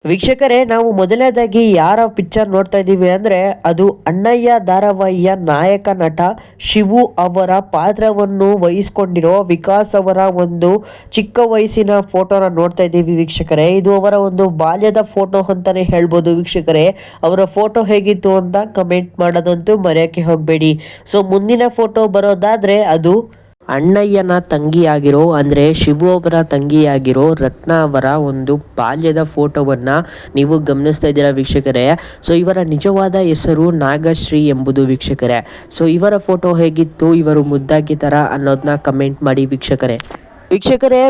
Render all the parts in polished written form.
ವೀಕ್ಷಕರೇ, ನಾವು ಮೊದಲನೇದಾಗಿ ಯಾರ ಪಿಕ್ಚರ್ ನೋಡ್ತಾ ಇದ್ದೀವಿ ಅಂದರೆ ಅದು ಅಣ್ಣಯ್ಯ ಧಾರಾವಾಹಿಯ ನಾಯಕ ನಟ ಶಿವು ಅವರ ಪಾತ್ರವನ್ನು ವಹಿಸ್ಕೊಂಡಿರೋ ವಿಕಾಸ್ ಅವರ ಒಂದು ಚಿಕ್ಕ ವಯಸ್ಸಿನ ಫೋಟೋನ ನೋಡ್ತಾ ಇದ್ದೀವಿ ವೀಕ್ಷಕರೇ. ಇದು ಅವರ ಒಂದು ಬಾಲ್ಯದ ಫೋಟೋ ಅಂತಾನೆ ಹೇಳ್ಬೋದು ವೀಕ್ಷಕರೇ. ಅವರ ಫೋಟೋ ಹೇಗಿತ್ತು ಅಂತ ಕಮೆಂಟ್ ಮಾಡೋದಂತೂ ಮರೆಯೋಕ್ಕೆ ಹೋಗಬೇಡಿ. ಸೊ ಮುಂದಿನ ಫೋಟೋ ಬರೋದಾದರೆ ಅದು ಅಣ್ಣಯ್ಯನ ತಂಗಿಯಾಗಿರೋ ಅಂದರೆ ಶಿವು ಅವರ ತಂಗಿಯಾಗಿರೋ ರತ್ನ ಅವರ ಒಂದು ಬಾಲ್ಯದ ಫೋಟೋವನ್ನು ನೀವು ಗಮನಿಸ್ತಾ ಇದ್ದೀರಾ ವೀಕ್ಷಕರೇ. ಸೊ ಇವರ ನಿಜವಾದ ಹೆಸರು ನಾಗಶ್ರೀ ಎಂಬುದು ವೀಕ್ಷಕರೇ. ಸೊ ಇವರ ಫೋಟೋ ಹೇಗಿತ್ತು, ಇವರು ಮುದ್ದಾಗಿ ಥರ ಅನ್ನೋದನ್ನ ಕಮೆಂಟ್ ಮಾಡಿ ವೀಕ್ಷಕರೇ.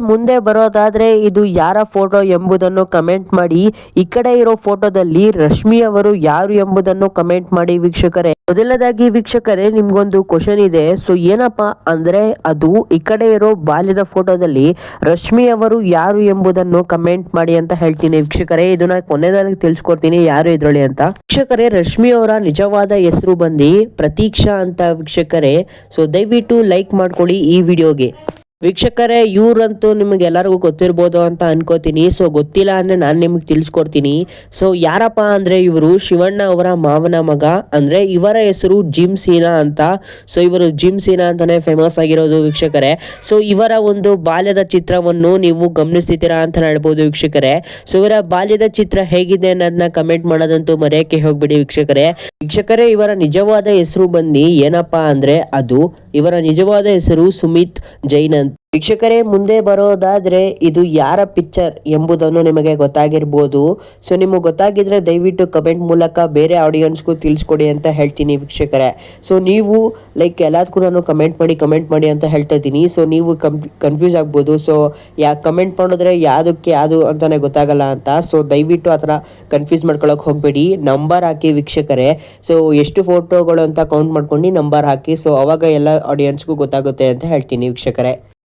ಮುಂದೆ ಬರೋದಾದ್ರೆ ಇದು ಯಾರ ಫೋಟೋ ಎಂಬುದನ್ನು ಕಮೆಂಟ್ ಮಾಡಿ. ಈ ಕಡೆ ಇರೋ ಫೋಟೋದಲ್ಲಿ ರಶ್ಮಿ ಅವರು ಯಾರು ಎಂಬುದನ್ನು ಕಮೆಂಟ್ ಮಾಡಿ ವೀಕ್ಷಕರೇ. ಮೊದಲನೇದಾಗಿ ವೀಕ್ಷಕರೇ, ನಿಮ್ಗೊಂದು ಕ್ವಶನ್ ಇದೆ. ಸೊ ಏನಪ್ಪಾ ಅಂದ್ರೆ ಅದು ಈ ಕಡೆ ಇರೋ ಬಾಲ್ಯದ ಫೋಟೋದಲ್ಲಿ ರಶ್ಮಿ ಅವರು ಯಾರು ಎಂಬುದನ್ನು ಕಮೆಂಟ್ ಮಾಡಿ ಅಂತ ಹೇಳ್ತೀನಿ ವೀಕ್ಷಕರೇ. ಇದನ್ನ ಕೊನೆಯಲ್ಲಿ ತಿಳಿಸ್ಕೊಡ್ತೀನಿ ಯಾರು ಇದ್ರೊಳ್ಳಿ ಅಂತ. ವೀಕ್ಷಕರೇ, ರಶ್ಮಿ ಅವರ ನಿಜವಾದ ಹೆಸರು ಬಂದು ಪ್ರತೀಕ್ಷಾ ಅಂತ ವೀಕ್ಷಕರೇ. ಸೊ ದಯವಿಟ್ಟು ಲೈಕ್ ಮಾಡ್ಕೊಳ್ಳಿ ಈ ವಿಡಿಯೋಗೆ. ವೀಕ್ಷಕರೇ, ಇವ್ರಂತೂ ನಿಮಗೆ ಎಲ್ಲರಿಗೂ ಗೊತ್ತಿರ್ಬೋದು ಅಂತ ಅನ್ಕೋತೀನಿ. ಸೊ ಗೊತ್ತಿಲ್ಲ ಅಂದರೆ ನಾನು ನಿಮಗೆ ತಿಳಿಸ್ಕೊಡ್ತೀನಿ. ಸೊ ಯಾರಪ್ಪ ಅಂದರೆ ಇವರು ಶಿವಣ್ಣ ಅವರ ಮಾವನ ಮಗ. ಅಂದರೆ ಇವರ ಹೆಸರು ಜಿಮ್ ಸೀನಾ ಅಂತ. ಸೊ ಇವರು ಜಿಮ್ ಸೀನಾ ಅಂತಲೇ ಫೇಮಸ್ ಆಗಿರೋದು ವೀಕ್ಷಕರೇ. ಸೊ ಇವರ ಒಂದು ಬಾಲ್ಯದ ಚಿತ್ರವನ್ನು ನೀವು ಗಮನಿಸ್ತಿದ್ದೀರಾ ಅಂತ ಹೇಳ್ಬೋದು ವೀಕ್ಷಕರೇ. ಸೊ ಇವರ ಬಾಲ್ಯದ ಚಿತ್ರ ಹೇಗಿದೆ ಅನ್ನೋದನ್ನ ಕಮೆಂಟ್ ಮಾಡೋದಂತೂ ಮರೆಯೋಕ್ಕೆ ಹೋಗ್ಬಿಡಿ ವೀಕ್ಷಕರೇ. ಇವರ ನಿಜವಾದ ಹೆಸರು ಬಂದು ಏನಪ್ಪಾ ಅಂದರೆ ಅದು ಇವರ ನಿಜವಾದ ಹೆಸರು ಸುಮಿತ್ ಜೈನ್ ಅಂತ ವೀಕ್ಷಕರೇ. ಮುಂದೆ ಬರೋದಾದ್ರೆ ಇದು ಯಾರ ಪಿಕ್ಚರ್ ಎಂಬುದನ್ನು ನಿಮಗೆ ಗೊತ್ತಾಗಿರ್ಬೋದು. ಸೊ ನಿಮಗೆ ಗೊತ್ತಾಗಿದ್ರೆ ದಯವಿಟ್ಟು ಕಮೆಂಟ್ ಮೂಲಕ ಬೇರೆ ಆಡಿಯನ್ಸ್ಗೂ ತಿಳಿಸ್ಕೊಡಿ ಅಂತ ಹೇಳ್ತೀನಿ ವೀಕ್ಷಕರೇ. ಸೊ ನೀವು ಲೈಕ್ ಎಲ್ಲದಕ್ಕೂ ಕಮೆಂಟ್ ಮಾಡಿ ಅಂತ ಹೇಳ್ತಾ ಇದ್ದೀನಿ. ಸೊ ನೀವು ಕನ್ಫ್ಯೂಸ್ ಆಗ್ಬೋದು. ಸೊ ಕಮೆಂಟ್ ಮಾಡಿದ್ರೆ ಯಾವುದಕ್ಕೆ ಯಾವುದು ಅಂತಾನೆ ಗೊತ್ತಾಗಲ್ಲ ಅಂತ. ಸೊ ದಯವಿಟ್ಟು ಆ ಥರ ಕನ್ಫ್ಯೂಸ್ ಮಾಡ್ಕೊಳಕ್ಕೆ ಹೋಗಬೇಡಿ. ನಂಬರ್ ಹಾಕಿ ವೀಕ್ಷಕರೇ. ಸೊ ಎಷ್ಟು ಫೋಟೋಗಳು ಅಂತ ಕೌಂಟ್ ಮಾಡ್ಕೊಂಡು ನಂಬರ್ ಹಾಕಿ. ಸೊ ಅವಾಗ ಎಲ್ಲ ಆಡಿಯನ್ಸ್ಗೂ ಗೊತ್ತಾಗುತ್ತೆ ಅಂತ ಹೇಳ್ತೀನಿ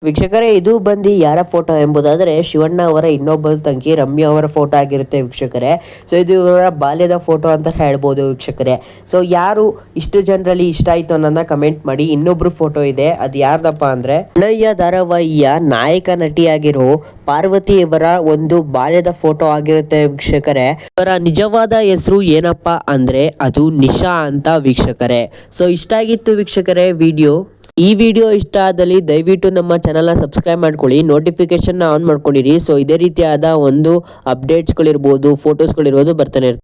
ವೀಕ್ಷಕರೇ, ಇದು ಬಂದು ಯಾರ ಫೋಟೋ ಎಂಬುದಾದರೆ ಶಿವಣ್ಣ ಅವರ ಇನ್ನೊಬ್ಬ ತಂಗಿ ರಮ್ಯಾ ಅವರ ಫೋಟೋ ಆಗಿರುತ್ತೆ ವೀಕ್ಷಕರೇ. ಸೊ ಇದು ಇವರ ಬಾಲ್ಯದ ಫೋಟೋ ಅಂತ ಹೇಳ್ಬೋದು ವೀಕ್ಷಕರೇ. ಸೊ ಯಾರು ಇಷ್ಟು ಜನರಲ್ಲಿ ಇಷ್ಟ ಆಯಿತು ಅನ್ನೋದನ್ನ ಕಮೆಂಟ್ ಮಾಡಿ. ಇನ್ನೊಬ್ರು ಫೋಟೋ ಇದೆ, ಅದು ಯಾರ್ದಪ್ಪ ಅಂದರೆ ಅಣ್ಣಯ್ಯ ಧಾರಾವಾಹಿಯ ನಾಯಕ ನಟಿಯಾಗಿರೋ ಪಾರ್ವತಿ ಅವರ ಒಂದು ಬಾಲ್ಯದ ಫೋಟೋ ಆಗಿರುತ್ತೆ ವೀಕ್ಷಕರೇ. ಅವರ ನಿಜವಾದ ಹೆಸರು ಏನಪ್ಪಾ ಅಂದರೆ ಅದು ನಿಶಾ ಅಂತ ವೀಕ್ಷಕರೇ. ಸೊ ಇಷ್ಟ ಆಗಿತ್ತು ವೀಕ್ಷಕರೇ ವಿಡಿಯೋ. ಈ ವಿಡಿಯೋ ಇಷ್ಟ ಆದಲ್ಲಿ ದಯವಿಟ್ಟು ನಮ್ಮ ಚಾನಲ್ನ ಸಬ್ಸ್ಕ್ರೈಬ್ ಮಾಡ್ಕೊಳ್ಳಿ, ನೋಟಿಫಿಕೇಶನ್ನ ಆನ್ ಮಾಡ್ಕೊಂಡಿರಿ. ಸೊ ಇದೇ ರೀತಿಯಾದ ಒಂದು ಅಪ್ಡೇಟ್ಸ್ಗಳಿರ್ಬೋದು, ಫೋಟೋಸ್ಗಳಿರ್ಬೋದು ಬರ್ತಾನೆ ಇರ್ತದೆ.